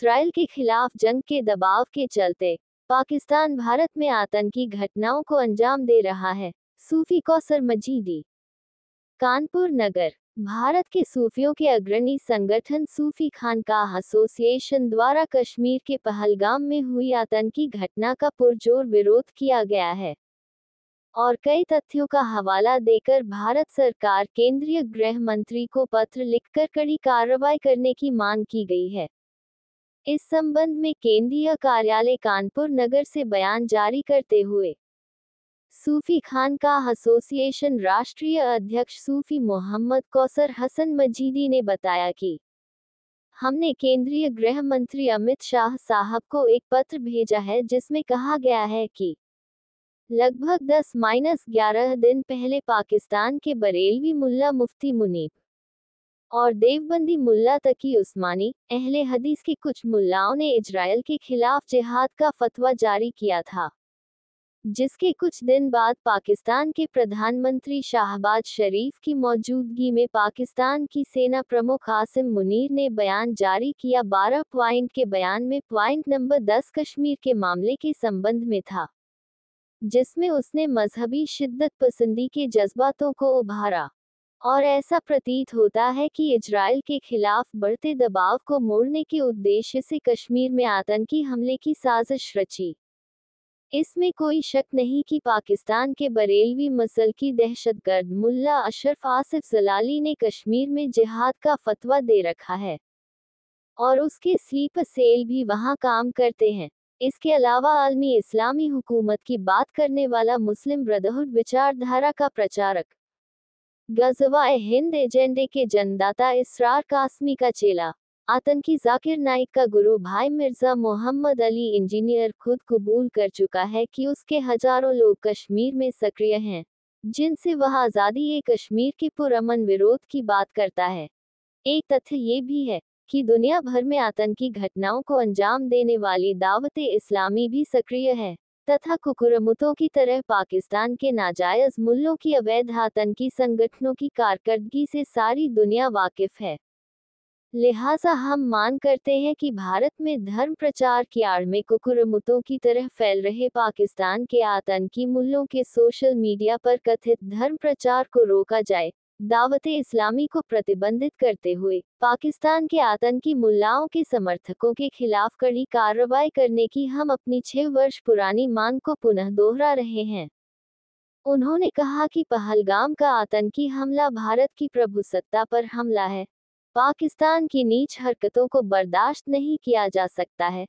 Israel के खिलाफ जंग के दबाव के चलते पाकिस्तान भारत में आतंकी घटनाओं को अंजाम दे रहा है। सूफी कौसर मजीदी, कानपुर नगर। भारत के सूफियों के अग्रणी संगठन सूफी खानकाह एसोसिएशन द्वारा कश्मीर के पहलगाम में हुई आतंकी घटना का पुरजोर विरोध किया गया है और कई तथ्यों का हवाला देकर भारत सरकार केंद्रीय गृह मंत्री को पत्र लिखकर कड़ी कार्रवाई करने की मांग की गई है। इस संबंध में केंद्रीय कार्यालय कानपुर नगर से बयान जारी करते हुए सूफी खानकाह एसोसिएशन राष्ट्रीय अध्यक्ष सूफी मोहम्मद कौसर हसन मजीदी ने बताया कि हमने केंद्रीय गृह मंत्री अमित शाह साहब को एक पत्र भेजा है जिसमें कहा गया है कि लगभग 10-11 दिन पहले पाकिस्तान के बरेलवी मुल्ला मुफ्ती मुनीब और देवबंदी मुल्ला तकी उस्मानी अहले हदीस के कुछ मुल्लाओं ने इजराइल के खिलाफ जिहाद का फतवा जारी किया था, जिसके कुछ दिन बाद पाकिस्तान के प्रधानमंत्री शहबाज शरीफ की मौजूदगी में पाकिस्तान की सेना प्रमुख आसिम मुनीर ने बयान जारी किया। 12 पॉइंट के बयान में पॉइंट नंबर 10 कश्मीर के मामले के संबंध में था, जिसमें उसने मजहबी शिद्दत पसंदी के जज्बातों को उभारा और ऐसा प्रतीत होता है कि इजराइल के खिलाफ बढ़ते दबाव को मोड़ने के उद्देश्य से कश्मीर में आतंकी हमले की साजिश रची। इसमें कोई शक नहीं कि पाकिस्तान के बरेलवी मसलकी दहशतगर्द मुल्ला अशरफ आसिफ जलाली ने कश्मीर में जिहाद का फतवा दे रखा है और उसके स्लीपर सेल भी वहां काम करते हैं। इसके अलावा आलमी इस्लामी हुकूमत की बात करने वाला मुस्लिम ब्रदरहुड विचारधारा का प्रचारक, गज़वा-ए हिंद एजेंडे के जन्मदाता इसरार कासमी का चेला, आतंकी जाकिर नाइक का गुरु भाई मिर्जा मोहम्मद अली इंजीनियर खुद कबूल कर चुका है कि उसके हजारों लोग कश्मीर में सक्रिय हैं, जिनसे वह आज़ादी कश्मीर के पुरअमन विरोध की बात करता है। एक तथ्य ये भी है कि दुनिया भर में आतंकी घटनाओं को अंजाम देने वाली दावते इस्लामी भी सक्रिय है तथा कुकुरमुतों की तरह पाकिस्तान के नाजायज मुल्लों की अवैध आतंकी संगठनों की कारकर्दगी से सारी दुनिया वाकिफ है। लिहाजा हम मान करते हैं कि भारत में धर्म प्रचार की आड़ में कुकुरमुतों की तरह फैल रहे पाकिस्तान के आतंकी मुल्लों के सोशल मीडिया पर कथित धर्म प्रचार को रोका जाए। दावते इस्लामी को प्रतिबंधित करते हुए पाकिस्तान के आतंकी मुल्लाओं के समर्थकों के खिलाफ कड़ी कार्रवाई करने की हम अपनी 6 वर्ष पुरानी मांग को पुनः दोहरा रहे हैं। उन्होंने कहा कि पहलगाम का आतंकी हमला भारत की प्रभुसत्ता पर हमला है। पाकिस्तान की नीच हरकतों को बर्दाश्त नहीं किया जा सकता है।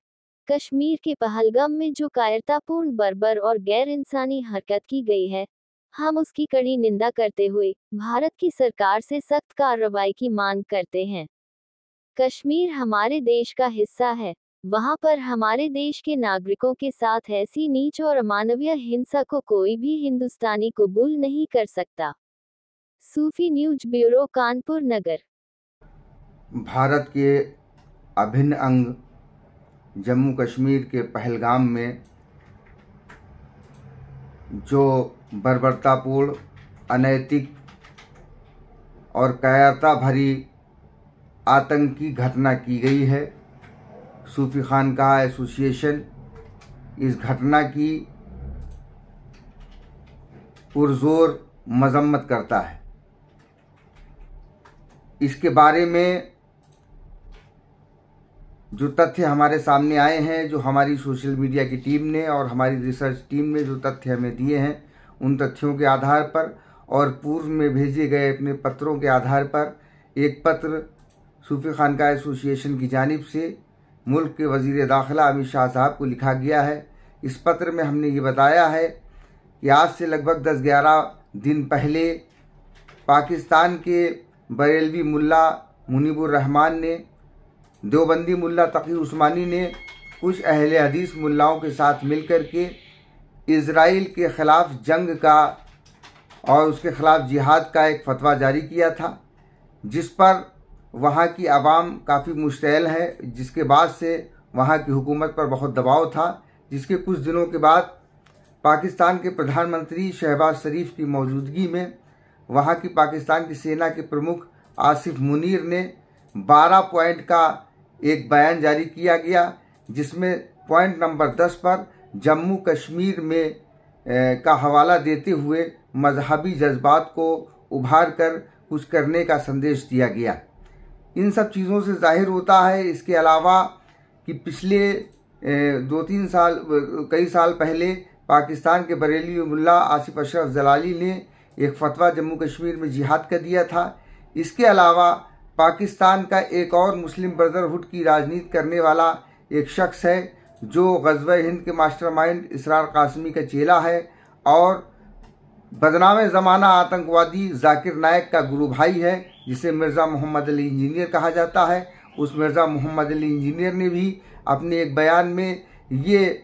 कश्मीर के पहलगाम में जो कायरतापूर्ण, बर्बर और गैर इंसानी हरकत की गई है, हम उसकी कड़ी निंदा करते हुए भारत की सरकार से सख्त कार्रवाई की मांग करते हैं। कश्मीर हमारे देश का हिस्सा है, वहां पर हमारे देश के नागरिकों के साथ ऐसी नीच और अमानवीय हिंसा को कोई भी हिंदुस्तानी कबूल नहीं कर सकता। सूफी न्यूज ब्यूरो, कानपुर नगर। भारत के अभिन्न अंग जम्मू कश्मीर के पहलगाम में जो बर्बरतापूर्ण, अनैतिक और कायरता भरी आतंकी घटना की गई है, सूफी खानकाह एसोसिएशन इस घटना की पुरजोर मजम्मत करता है। इसके बारे में जो तथ्य हमारे सामने आए हैं, जो हमारी सोशल मीडिया की टीम ने और हमारी रिसर्च टीम ने जो तथ्य हमें दिए हैं, उन तथ्यों के आधार पर और पूर्व में भेजे गए अपने पत्रों के आधार पर एक पत्र सूफी खानकाह एसोसिएशन की जानिब से मुल्क के वज़ीर दाखिला अमित शाह साहब को लिखा गया है। इस पत्र में हमने ये बताया है कि आज से लगभग 10-11 दिन पहले पाकिस्तान के बरेलवी मुल्ला मुनीबुर रहमान ने, देवबंदी मुल्ला तकी उस्मानी ने कुछ अहले हदीस मुल्लाओं के साथ मिलकर के इजराइल के ख़िलाफ़ जंग का और उसके ख़िलाफ़ जिहाद का एक फतवा जारी किया था, जिस पर वहाँ की आवाम काफ़ी मुश्तैल है, जिसके बाद से वहाँ की हुकूमत पर बहुत दबाव था, जिसके कुछ दिनों के बाद पाकिस्तान के प्रधानमंत्री शहबाज शरीफ की मौजूदगी में वहाँ की पाकिस्तान की सेना के प्रमुख आसिफ मुनीर ने 12 पॉइंट का एक बयान जारी किया गया, जिसमें पॉइंट नंबर 10 पर जम्मू कश्मीर में का हवाला देते हुए मजहबी जज्बात को उभार कर कुछ करने का संदेश दिया गया। इन सब चीज़ों से जाहिर होता है, इसके अलावा कि पिछले कई साल पहले पाकिस्तान के बरेली मुल्ला आसिफ अशरफ जलाली ने एक फतवा जम्मू कश्मीर में जिहाद का दिया था। इसके अलावा पाकिस्तान का एक और मुस्लिम ब्रदरहुड की राजनीति करने वाला एक शख्स है जो ग़ज़वा हिंद के मास्टरमाइंड इसरार कासमी का चेला है और बदनाम ज़माना आतंकवादी जाकिर नायक का गुरु भाई है, जिसे मिर्ज़ा मोहम्मद अली इंजीनियर कहा जाता है। उस मिर्ज़ा मोहम्मद अली इंजीनियर ने भी अपने एक बयान में ये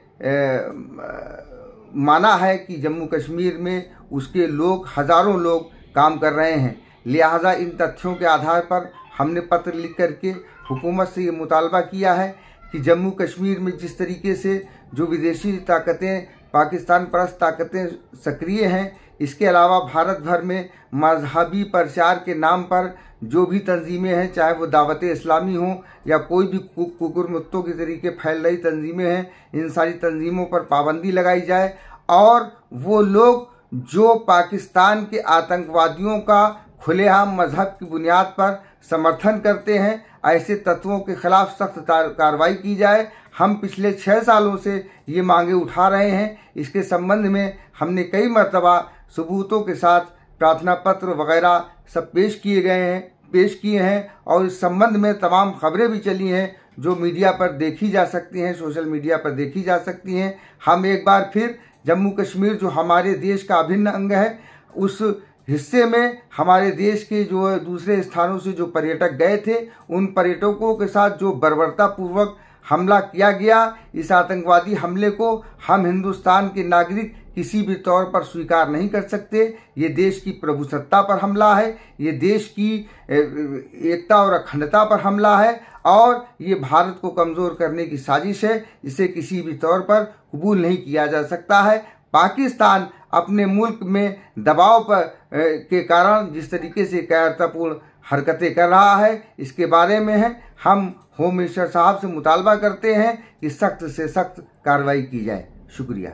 माना है कि जम्मू कश्मीर में उसके लोग, हज़ारों लोग काम कर रहे हैं। लिहाजा इन तथ्यों के आधार पर हमने पत्र लिख करके हुकूमत से ये मुतालबा किया है कि जम्मू कश्मीर में जिस तरीके से जो विदेशी ताकतें, पाकिस्तान परस्त ताकतें सक्रिय हैं, इसके अलावा भारत भर में मजहबी प्रचार के नाम पर जो भी तंजीमें हैं, चाहे वो दावत इस्लामी हो या कोई भी कुकुरमुत्तों के तरीके फैल रही तंजीमें हैं, इन सारी तंजीमों पर पाबंदी लगाई जाए और वो लोग जो पाकिस्तान के आतंकवादियों का खुलेआम मजहब की बुनियाद पर समर्थन करते हैं, ऐसे तत्वों के खिलाफ सख्त कार्रवाई की जाए। हम पिछले 6 सालों से ये मांगे उठा रहे हैं। इसके संबंध में हमने कई मरतबा सबूतों के साथ प्रार्थना पत्र वगैरह सब पेश किए हैं और इस संबंध में तमाम खबरें भी चली हैं जो मीडिया पर देखी जा सकती हैं, सोशल मीडिया पर देखी जा सकती हैं। हम एक बार फिर जम्मू कश्मीर जो हमारे देश का अभिन्न अंग है, उस हिस्से में हमारे देश के जो दूसरे स्थानों से जो पर्यटक गए थे, उन पर्यटकों के साथ जो बर्बरतापूर्वक हमला किया गया, इस आतंकवादी हमले को हम हिंदुस्तान के नागरिक किसी भी तौर पर स्वीकार नहीं कर सकते। ये देश की प्रभुसत्ता पर हमला है, ये देश की एकता और अखंडता पर हमला है और ये भारत को कमज़ोर करने की साजिश है। इसे किसी भी तौर पर कबूल नहीं किया जा सकता है। पाकिस्तान अपने मुल्क में दबाव के कारण जिस तरीके से कायरतापूर्ण हरकतें कर रहा है, इसके बारे में हम होम मिनिस्टर साहब से मुतालबा करते हैं कि सख्त से सख्त कार्रवाई की जाए। शुक्रिया।